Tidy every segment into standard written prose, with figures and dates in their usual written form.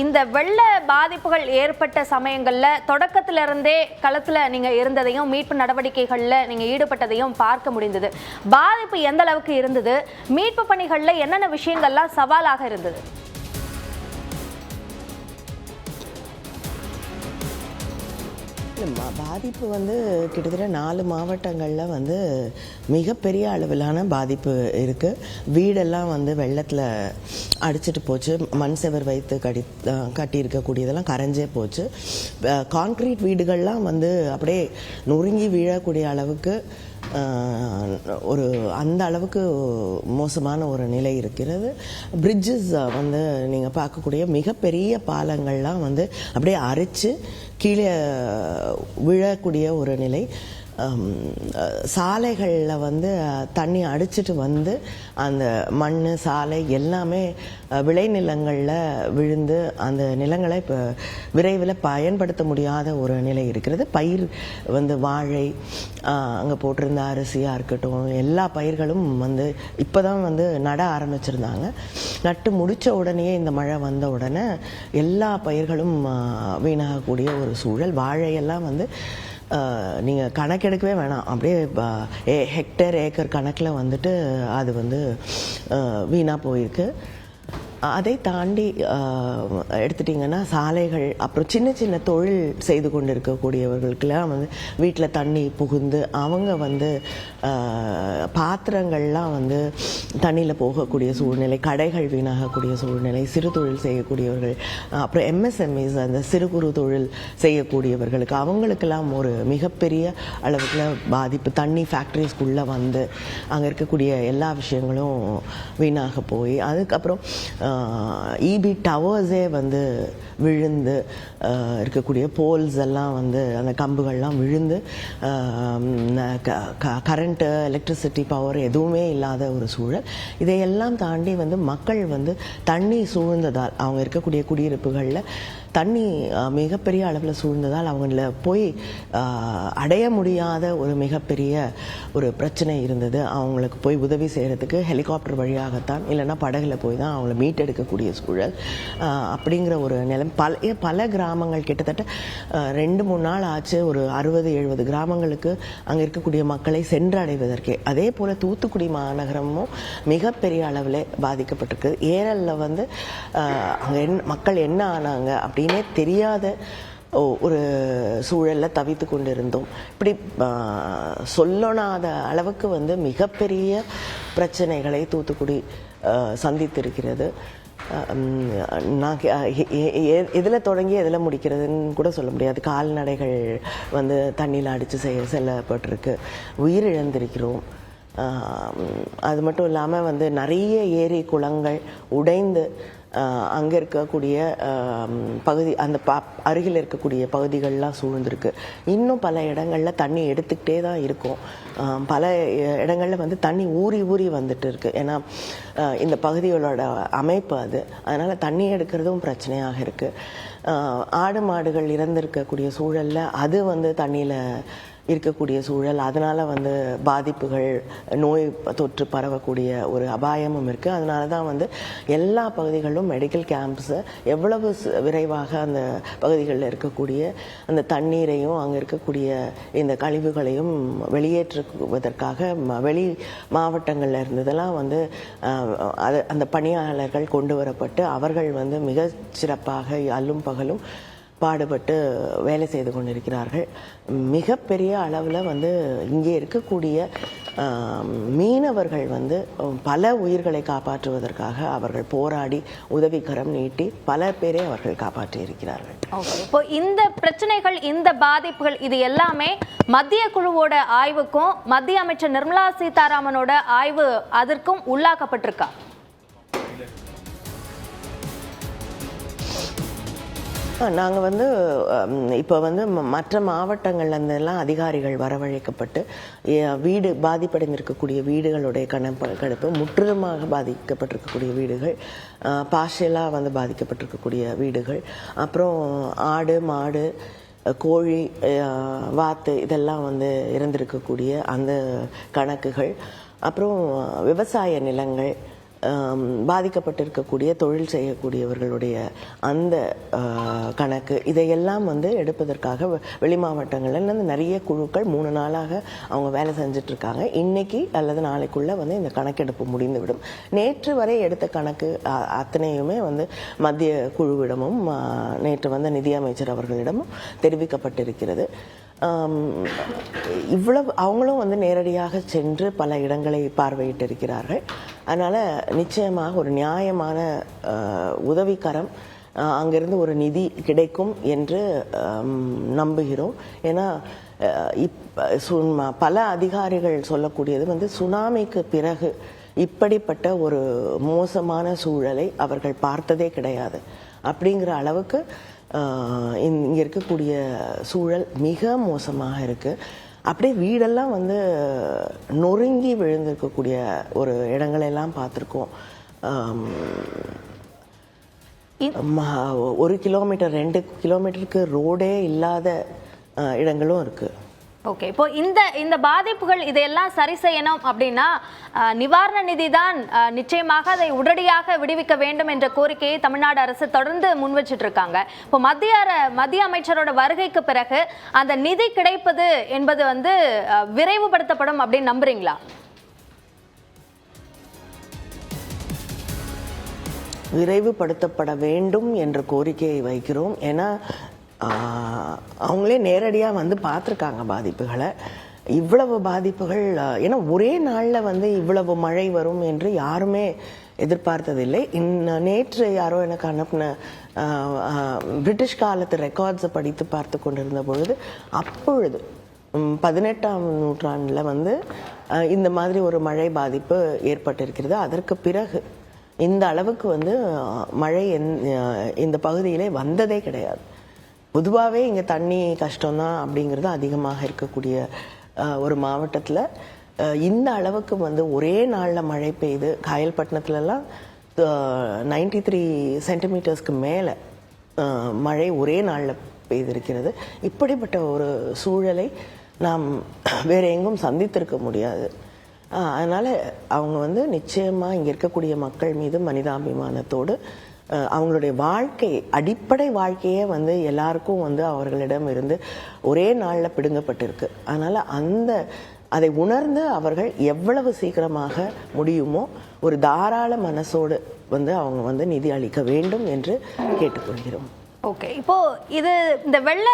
இந்த வெள்ள பாதிப்புகள் ஏற்பட்ட சமயங்கள்ல தொடக்கத்துல இருந்தே களத்துல நீங்க இருந்ததையும் மீட்பு நடவடிக்கைகள்ல நீங்க ஈடுபட்டதையும் பார்க்க முடிந்தது. பாதிப்பு எந்த அளவுக்கு இருந்தது, மீட்பு பணிகள்ல என்னென்ன விஷயங்கள்லாம் சவாலாக இருந்தது? பாதிப்பு கிட்டத்தட்ட 4 மாவட்டங்களில் மிகப்பெரிய அளவிலான பாதிப்பு இருக்குது. வீடெல்லாம் வெள்ளத்தில் அடிச்சிட்டு போச்சு. மண் செவர் வைத்து கட்டி இருக்கக்கூடியதெல்லாம் கரைஞ்சே போச்சு. கான்கிரீட் வீடுகள்லாம் அப்படியே நொறுங்கி வீழக்கூடிய அளவுக்கு அந்த அளவுக்கு மோசமான ஒரு நிலை இருக்கிறது. பிரிட்ஜஸ் நீங்கள் பார்க்கக்கூடிய மிகப்பெரிய பாலங்கள்லாம் அப்படியே அரிச்சு கீழே விழக்கூடிய ஒரு நிலை. சாலைகளில் தண்ணி அடிச்சிட்டு அந்த மண் சாலை எல்லாமே விளைநிலங்களில் விழுந்து அந்த நிலங்களை இப்போ விரைவில் பயன்படுத்த முடியாத ஒரு நிலை இருக்கிறது. பயிர் வாழை, அங்கே போட்டிருந்த அரிசியாக இருக்கட்டும், எல்லா பயிர்களும் இப்போ தான் நட ஆரம்பிச்சிருந்தாங்க. நட்டு முடித்த உடனே இந்த மழை வந்த உடனே எல்லா பயிர்களும் வீணாகக்கூடிய ஒரு சூழல். வாழையெல்லாம் நீங்கள் கணக்கெடுக்கவே வேணாம், அப்படியே ஹெக்டேர் ஏக்கர் கணக்கில் அது வீணாக போயிருக்கு. அதை தாண்டி எடுத்துட்டிங்கன்னா சாலைகள், அப்புறம் சின்ன சின்ன தொழில் செய்து கொண்டு இருக்கக்கூடியவர்களுக்கெல்லாம் வீட்டில் தண்ணி புகுந்து அவங்க பாத்திரங்கள்லாம் தண்ணியில் போகக்கூடிய சூழ்நிலை, கடைகள் வீணாகக்கூடிய சூழ்நிலை, சிறு தொழில் செய்யக்கூடியவர்கள், அப்புறம் எம்எஸ்எம்இஸ் அந்த சிறு குறு தொழில் செய்யக்கூடியவர்களுக்கு அவங்களுக்கெல்லாம் ஒரு மிகப்பெரிய அளவுக்குள்ள பாதிப்பு. தண்ணி ஃபேக்ட்ரிஸ்குள்ளே அங்கே இருக்கக்கூடிய எல்லா விஷயங்களும் வீணாக போய், அதுக்கப்புறம் இபி டவர்ஸே விழுந்து இருக்கக்கூடிய போல்ஸ் எல்லாம் அந்த கம்புகள்லாம் விழுந்து கரண்ட்டு, எலக்ட்ரிசிட்டி, பவர் எதுவுமே இல்லாத ஒரு சூழல். இதையெல்லாம் தாண்டி மக்கள் தண்ணி சூழ்ந்ததால், அவங்க இருக்கக்கூடிய குடியிருப்புகளில் தண்ணி மிகப்பெரிய அளவில் சூழ்ந்ததால் அவங்கள போய் அடைய முடியாத ஒரு மிகப்பெரிய ஒரு பிரச்சனை இருந்தது. அவங்களுக்கு போய் உதவி செய்கிறதுக்கு ஹெலிகாப்டர் வழியாகத்தான், இல்லைன்னா படகுல போய் தான் அவங்கள மீட்டெடுக்கக்கூடிய சூழல். அப்படிங்கிற ஒரு நிலம் பல கிராமங்கள் கிட்டத்தட்ட 2-3 நாள் ஆச்சு ஒரு 60-70 கிராமங்களுக்கு அங்கே இருக்கக்கூடிய மக்களை சென்றடைவதற்கே. அதே போல் தூத்துக்குடி மாநகரமும் மிகப்பெரிய அளவில் பாதிக்கப்பட்டிருக்கு. ஏரலில் அங்கே மக்கள் என்ன ஆனாங்க அப்படின்னே தெரியாத ஒரு சூழலில் தவித்து கொண்டு இருந்தோம். இப்படி சொல்லனாத அளவுக்கு மிகப்பெரிய பிரச்சனைகளை தூத்துக்குடி சந்தித்திருக்கிறது. நான் எதில் தொடங்கி எதில் முடிக்கிறதுன்னு கூட சொல்ல முடியாது. கால்நடைகள் தண்ணியில் அடித்து செல்லப்பட்டிருக்கு, உயிரிழந்திருக்கிறோம். அது மட்டும் இல்லாமல் நிறைய ஏரி குளங்கள் உடைந்து அங்கே இருக்கக்கூடிய பகுதி, அந்த அருகில் இருக்கக்கூடிய பகுதிகள்லாம் சூழ்ந்திருக்கு. இன்னும் பல இடங்களில் தண்ணி எடுத்துக்கிட்டே தான் இருக்கும். பல இடங்களில் தண்ணி ஊறி ஊறி வந்துட்டு இருக்கு. ஏன்னா இந்த பகுதிகளோட அமைப்பு அது, அதனால் தண்ணி எடுக்கிறதும் பிரச்சனையாக இருக்குது. ஆடு மாடுகள் இறந்திருக்கக்கூடிய சூழலில் அது தண்ணியில் இருக்கக்கூடிய சூழல். அதனால் பாதிப்புகள், நோய் தொற்று பரவக்கூடிய ஒரு அபாயமும் இருக்குது. அதனால தான் எல்லா பகுதிகளிலும் மெடிக்கல் கேம்ப்ஸை எவ்வளவு விரைவாக அந்த பகுதிகளில் இருக்கக்கூடிய அந்த தண்ணீரையும் அங்கே இருக்கக்கூடிய இந்த கழிவுகளையும் வெளியேற்றுவதற்காக வெளி மாவட்டங்களில் இருந்ததெல்லாம் அந்த பணியாளர்கள் கொண்டு வரப்பட்டு அவர்கள் மிக சிறப்பாக அல்லும் பகலும் பாடுபட்டு வேலை செய்து கொண்டிருக்கிறார்கள். மிகப்பெரிய அளவில் இங்கே இருக்கக்கூடிய மீனவர்கள் பல உயிர்களை காப்பாற்றுவதற்காக அவர்கள் போராடி உதவிக்கரம் நீட்டி பல பேரை அவர்கள் காப்பாற்றி இருக்கிறார்கள். இப்போ இந்த பிரச்சனைகள், இந்த பாதிப்புகள், இது எல்லாமே மத்திய குழுவோட ஆய்வுக்கும் மத்திய அமைச்சர் நிர்மலா சீதாராமனோட ஆய்வு அதற்கும் உள்ளாக்கப்பட்டிருக்கா? நாங்கள் இப்போ மற்ற மாவட்டங்கள்லேருந்தெல்லாம் அதிகாரிகள் வரவழைக்கப்பட்டு வீடு பாதிப்படைந்திருக்கக்கூடிய வீடுகளுடைய கணக்கெடுப்பு, முற்றிலுமாக பாதிக்கப்பட்டிருக்கக்கூடிய வீடுகள், பார்ஷியலாக பாதிக்கப்பட்டிருக்கக்கூடிய வீடுகள், அப்புறம் ஆடு மாடு கோழி வாத்து இதெல்லாம் இருந்திருக்கக்கூடிய அந்த கணக்குகள், அப்புறம் விவசாய நிலங்கள், பாதிக்கப்பட்டிருக்கக்கூடிய தொழில் செய்யக்கூடியவர்களுடைய அந்த கணக்கு இதையெல்லாம் வந்து எடுப்பதற்காக வெளி மாவட்டங்கள்ல நிறைய குழுக்கள் 3 நாளாக அவங்க வேலை செஞ்சுட்டு இருக்காங்க. இன்னைக்கு அல்லது நாளைக்குள்ள வந்து இந்த கணக்கெடுப்பு முடிந்துவிடும். நேற்று வரை எடுத்த கணக்கு அத்தனையுமே வந்து மத்திய குழுவிடமும் நேற்று வந்த நிதியமைச்சர் அவர்களிடமும் தெரிவிக்கப்பட்டிருக்கிறது. இவ்வளவு அவங்களும் வந்து நேரடியாக சென்று பல இடங்களை பார்வையிட்டிருக்கிறார்கள். அதனால் நிச்சயமாக ஒரு நியாயமான உதவிக்கரம் அங்கிருந்து ஒரு நிதி கிடைக்கும் என்று நம்புகிறோம். ஏன்னா பல அதிகாரிகள் சொல்லக்கூடியது வந்து சுனாமிக்கு பிறகு இப்படிப்பட்ட ஒரு மோசமான சூழலை அவர்கள் பார்த்ததே கிடையாது. அப்படிங்கிற அளவுக்கு இங்கே இருக்கக்கூடிய சூழல் மிக மோசமாக இருக்குது. அப்படியே வீடெல்லாம் வந்து நொறுங்கி விழுந்திருக்கக்கூடிய ஒரு இடங்களெல்லாம் பார்த்துருக்கோம். 1 கிலோமீட்டர் 2 கிலோமீட்டருக்கு ரோடே இல்லாத இடங்களும் இருக்குது. ஓகே, இப்போ இந்த பாதிப்புகள் இதையெல்லாம் சரி செய்யணும் அப்படின்னா நிவாரண நிதி தான் நிச்சயமாக அதை உடனடியாக விடுவிக்க வேண்டும் என்ற கோரிக்கையை தமிழ்நாடு அரசு தொடர்ந்து முன்வச்சிட்டு இருக்காங்க. இப்போ மத்திய அமைச்சரோட வருகைக்கு பிறகு அந்த நிதி கிடைப்பது என்பது வந்து விரைவுபடுத்தப்படும் அப்படின்னு நம்புறீங்களா? விரைவுபடுத்தப்பட வேண்டும் என்ற கோரிக்கையை வைக்கிறோம். ஏன்னா அவங்களே நேரடியாக வந்து பார்த்துருக்காங்க பாதிப்புகளை. இவ்வளவு பாதிப்புகள், ஏன்னா ஒரே நாளில் வந்து இவ்வளவு மழை வரும் என்று யாருமே எதிர்பார்த்ததில்லை. நேற்று யாரோ எனக்கு அனுப்பின பிரிட்டிஷ் காலத்து ரெக்கார்ட்ஸை படித்து பார்த்து கொண்டிருந்த பொழுது அப்பொழுது 18ஆம் நூற்றாண்டில் வந்து இந்த மாதிரி ஒரு மழை பாதிப்பு ஏற்பட்டிருக்கிறது. அதற்கு பிறகு இந்த அளவுக்கு வந்து மழை இந்த பகுதியிலே வந்ததே கிடையாது. பொதுவாகவே இங்கே தண்ணி கஷ்டம்தான் அப்படிங்கிறது அதிகமாக இருக்கக்கூடிய ஒரு மாவட்டத்தில் இந்த அளவுக்கு வந்து ஒரே நாளில் மழை பெய்து காயல்பட்டினத்துலலாம் 93 சென்டிமீட்டர்ஸ்க்கு மேலே மழை ஒரே நாளில் பெய்திருக்கிறது. இப்படிப்பட்ட ஒரு சூழலை நாம் வேறு எங்கும் சந்தித்திருக்க முடியாது. அதனால் அவங்க வந்து நிச்சயமாக இங்கே இருக்கக்கூடிய மக்கள் மீது மனிதாபிமானத்தோடு அவங்களுடைய வாழ்க்கை, அடிப்படை வாழ்க்கையே வந்து எல்லாருக்கும் வந்து அவர்களிடம் இருந்து ஒரே நாளில் பிடுங்கப்பட்டிருக்கு. அதனால் அதை உணர்ந்து அவர்கள் எவ்வளவு சீக்கிரமாக முடியுமோ ஒரு தாராள மனசோடு வந்து அவங்க வந்து நிதி அளிக்க வேண்டும் என்று கேட்டுக்கொள்கிறோம். ஓகே, இப்போ இந்த வெள்ள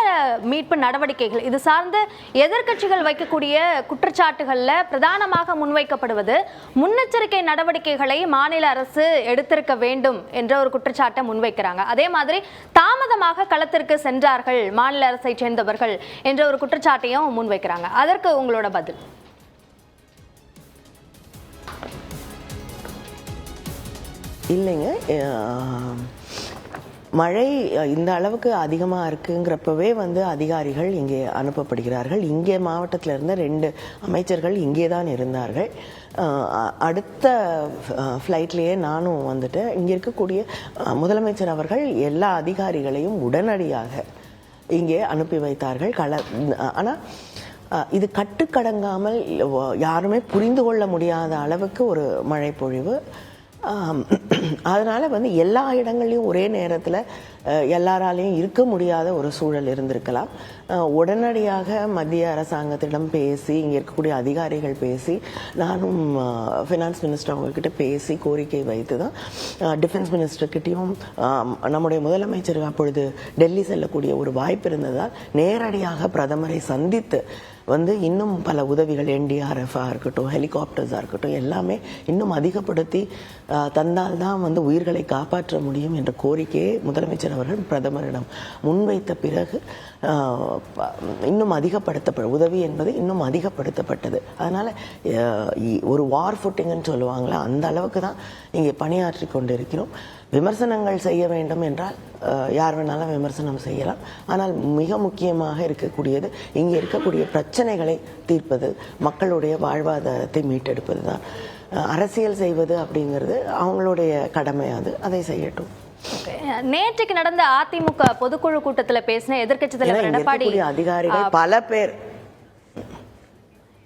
மீட்பு நடவடிக்கைகள் இது சார்ந்து எதிர்க்கட்சிகள் வைக்கக்கூடிய குற்றச்சாட்டுகள்ல பிரதானமாக முன்வைக்கப்படுவது முன்னெச்சரிக்கை நடவடிக்கைகளை மாநில அரசு எடுத்திருக்க வேண்டும் என்ற ஒரு குற்றச்சாட்டை முன்வைக்கிறாங்க. அதே மாதிரி தாமதமாக களத்திற்கு சென்றார்கள் மாநில அரசை சேர்ந்தவர்கள் என்ற ஒரு குற்றச்சாட்டையும் முன்வைக்கிறாங்க. அதற்கு உங்களோட பதில்? இல்லைங்க, மழை இந்த அளவுக்கு அதிகமாக இருக்குங்கிறப்பவே வந்து அதிகாரிகள் இங்கே அனுப்பப்படுகிறார்கள். இங்கே மாவட்டத்தில் இருந்த 2 அமைச்சர்கள் இங்கே தான் இருந்தார்கள். அடுத்த ஃப்ளைட்லேயே நானும் வந்துட்டு இங்கே இருக்கக்கூடிய முதலமைச்சர் அவர்கள் எல்லா அதிகாரிகளையும் உடனடியாக இங்கே அனுப்பி வைத்தார்கள். ஆனால் இது கட்டுக்கடங்காமல் யாருமே புரிந்து கொள்ள முடியாத அளவுக்கு ஒரு மழை பொழிவு. அதனால் வந்து எல்லா இடங்கள்லையும் ஒரே நேரத்தில் எல்லாராலையும் இருக்க முடியாத ஒரு சூழல் இருந்திருக்கலாம். உடனடியாக மத்திய அரசாங்கத்திடம் பேசி, இங்கே இருக்கக்கூடிய அதிகாரிகள் பேசி, நானும் ஃபினான்ஸ் மினிஸ்டர் அவங்கக்கிட்ட பேசி கோரிக்கை வைத்து தான் டிஃபென்ஸ் மினிஸ்டர்கிட்டையும் நம்முடைய முதலமைச்சர் அப்பொழுது டெல்லி செல்லக்கூடிய ஒரு வாய்ப்பு இருந்ததால் நேரடியாக பிரதமரை சந்தித்து வந்து இன்னும் பல உதவிகள் NDRF-ஆக இருக்கட்டும், ஹெலிகாப்டர்ஸாக இருக்கட்டும், எல்லாமே இன்னும் அதிகப்படுத்தி தந்தால்தான் வந்து உயிர்களை காப்பாற்ற முடியும் என்ற கோரிக்கையை முதலமைச்சர் அவர்கள் பிரதமரிடம் முன்வைத்த பிறகு இன்னும் உதவி என்பது இன்னும் அதிகப்படுத்தப்பட்டது. அதனால் ஒரு வார் ஃபுட்டிங்னு சொல்லுவாங்களா, அந்த அளவுக்கு தான் இங்கே பணியாற்றி கொண்டிருக்கிறோம். விமர்சனங்கள் செய்ய வேண்டும் என்றால் யார் வேணாலும் விமர்சனம் செய்யலாம். ஆனால் மிக முக்கியமாக இருக்கக்கூடியது இங்கே இருக்கக்கூடிய பிரச்சனைகளை தீர்ப்பது, மக்களுடைய வாழ்வாதாரத்தை மீட்டெடுப்பது தான். அரசியல் செய்வது அப்படிங்கிறது அவங்களுடைய கடமை, அதை செய்யட்டும். நேற்றுக்கு நடந்த அதிமுக பொதுக்குழு கூட்டத்தில் பேசின எதிர்க்கட்சி தலைவர் அதிகாரிகள் பல பேர்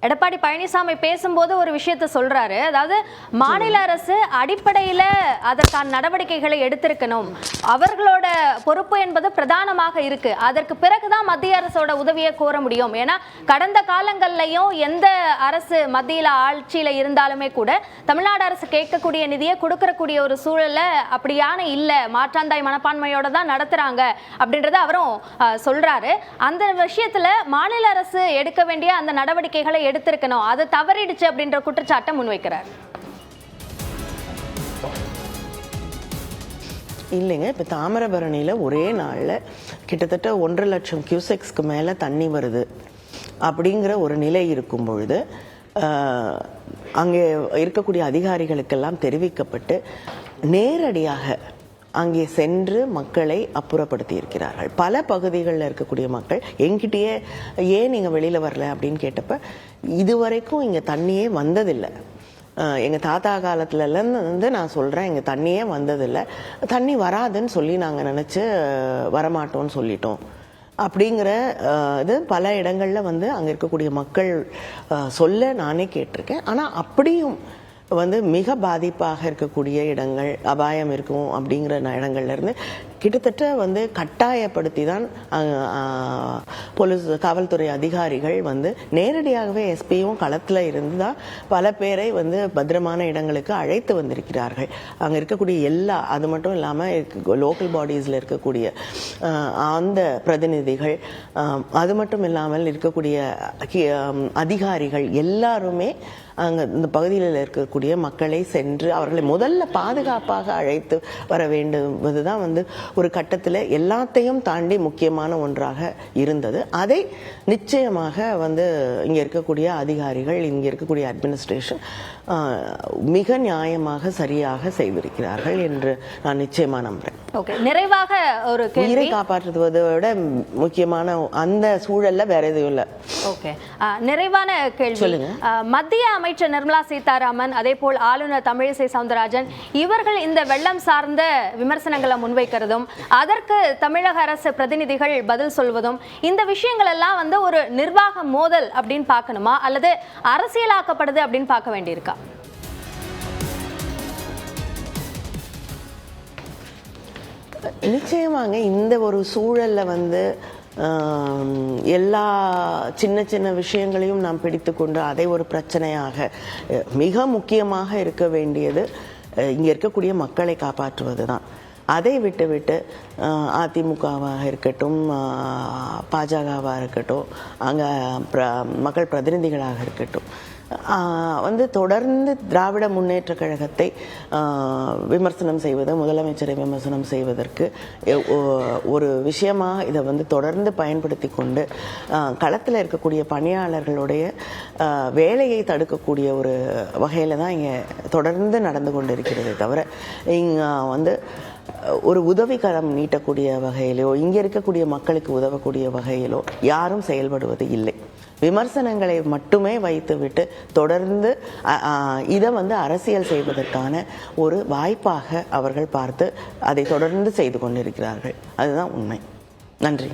எடப்பாடி பழனிசாமி பேசும்போது ஒரு விஷயத்தை சொல்றாரு, அதாவது மாநில அரசு அடிப்படையில அதற்கான நடவடிக்கைகளை எடுத்திருக்கணும், அவர்களோட பொறுப்பு என்பது பிரதானமாக இருக்கு, அதற்கு பிறகுதான் மத்திய அரசோட உதவியை கோர முடியும். ஏன்னா கடந்த காலங்கள்லயும் எந்த அரசு மத்தியில ஆட்சியில இருந்தாலுமே கூட தமிழ்நாடு அரசு கேட்கக்கூடிய நிதியை கொடுக்கறக்கூடிய ஒரு சூழல்ல அப்படியான இல்ல, மாற்றாந்தாய் மனப்பான்மையோட தான் நடத்துறாங்க அப்படின்றத அவரும் சொல்றாரு. அந்த விஷயத்துல மாநில அரசு எடுக்க வேண்டிய அந்த நடவடிக்கைகளை எடுத்திருக்கணும், அது தவறிடுச்சு அப்படின்ற குற்றச்சாட்டை முன்வைக்கிறார். இல்லைங்க, இப்போ தாமிரபரணியில் ஒரே நாளில் கிட்டத்தட்ட 1.5 லட்சம் கியூசெக்ஸ்க்கு மேலே தண்ணி வருது அப்படிங்கிற ஒரு நிலை இருக்கும் பொழுது அங்கே இருக்கக்கூடிய அதிகாரிகளுக்கெல்லாம் தெரிவிக்கப்பட்டு நேரடியாக அங்கே சென்று மக்களை அப்புறப்படுத்தி இருக்கிறார்கள். பல பகுதிகளில் இருக்கக்கூடிய மக்கள் என்கிட்டயே ஏன் நீங்கள் வெளியில் வரல அப்படின்னு கேட்டப்ப இதுவரைக்கும் இங்கே தண்ணியே வந்ததில்லை, எங்கள் தாத்தா காலத்துலலாம் வந்து நான் சொல்கிறேன் இங்கே தண்ணியே வந்ததில்லை, தண்ணி வராதுன்னு சொல்லி நாங்கள் நினச்சி வரமாட்டோம்னு சொல்லிட்டோம் அப்படிங்கிற இது பல இடங்களில் வந்து அங்கே இருக்கக்கூடிய மக்கள் சொல்ல நானே கேட்டிருக்கேன். ஆனால் அப்படியும் வந்து மிக பாதிப்பாக இருக்கக்கூடிய இடங்கள், அபாயம் இருக்கும் அப்படிங்கிற இடங்கள்ல இருந்து கிட்டத்தட்ட வந்து கட்டாயப்படுத்தி தான் போலீஸ் காவல்துறை அதிகாரிகள் வந்து நேரடியாகவே எஸ்பியும் களத்தில் இருந்து தான் பல பேரை வந்து பத்திரமான இடங்களுக்கு அழைத்து வந்திருக்கிறார்கள். அங்கே இருக்கக்கூடிய எல்லா, அது மட்டும் இல்லாமல் லோக்கல் பாடிஸில் இருக்கக்கூடிய அந்த பிரதிநிதிகள், அது மட்டும் இல்லாமல் இருக்கக்கூடிய அதிகாரிகள் எல்லாருமே அங்கே இந்த பகுதியில் இருக்கக்கூடிய மக்களை சென்று அவர்களை முதல்ல பாதுகாப்பாக அழைத்து வர வேண்டுவதுதான் வந்து ஒரு கட்டத்தில் எல்லாத்தையும் தாண்டி முக்கியமான ஒன்றாக இருந்தது. அதை நிச்சயமாக வந்து இங்கே இருக்கக்கூடிய அதிகாரிகள், இங்கே இருக்கக்கூடிய அட்மினிஸ்ட்ரேஷன் மிக நியாயமாக சரியாக செய்திருக்கிறார்கள் என்று நான் நிச்சயமா நம்புறேன். ஓகே, நிறைவாக ஒரு உயிரை காப்பாற்றுவதை விட முக்கியமான அந்த சூழல்ல வேற எதுவும் இல்லை. ஓகே, நிறைவான கேள்வி. மத்திய அமைச்சர் நிர்மலா சீதாராமன், அதே போல் ஆளுநர் தமிழிசை சவுந்தரராஜன் இவர்கள் இந்த வெள்ளம் சார்ந்த விமர்சனங்களை முன்வைக்கிறதும் அதற்கு தமிழக அரசு பிரதிநிதிகள் பதில் சொல்வதும், இந்த விஷயங்கள் எல்லாம் வந்து ஒரு நிர்வாக மோதல் அப்படின்னு பார்க்கணுமா அல்லது அரசியலாக்கப்படுது அப்படின்னு பார்க்க வேண்டியிருக்கா? நிச்சயமாங்க இந்த ஒரு சூழல்ல வந்து எல்லா சின்ன சின்ன விஷயங்களையும் நாம் பிடித்து கொண்டு அதை ஒரு பிரச்சனையாக, மிக முக்கியமாக இருக்க வேண்டியது இங்கே இருக்கக்கூடிய மக்களை காப்பாற்றுவது தான். அதை விட்டு அதிமுகவாக இருக்கட்டும், பாஜகவாக இருக்கட்டும், அங்கே மக்கள் பிரதிநிதிகளாக இருக்கட்டும் வந்து தொடர்ந்து திராவிட முன்னேற்ற கழகத்தை விமர்சனம் செய்வது, முதலமைச்சரை விமர்சனம் செய்வதற்கு ஒரு விஷயமாக இதை வந்து தொடர்ந்து பயன்படுத்தி கொண்டு களத்தில் இருக்கக்கூடிய பணியாளர்களுடைய வேலையை தடுக்கக்கூடிய ஒரு வகையில் தான் இங்கே தொடர்ந்து நடந்து கொண்டு இருக்கிறதே தவிர இங்கே வந்து ஒரு உதவிக்கரம் நீட்டக்கூடிய வகையிலோ இங்கே இருக்கக்கூடிய மக்களுக்கு உதவக்கூடிய வகையிலோ யாரும் செயல்படுவது இல்லை. விமர்சனங்களை மட்டுமே வைத்துவிட்டு தொடர்ந்து இதை வந்து அரசியல் செய்வதற்கான ஒரு வாய்ப்பாக அவர்கள் பார்த்து அதை தொடர்ந்து செய்து கொண்டிருக்கிறார்கள். அதுதான் உண்மை. நன்றி.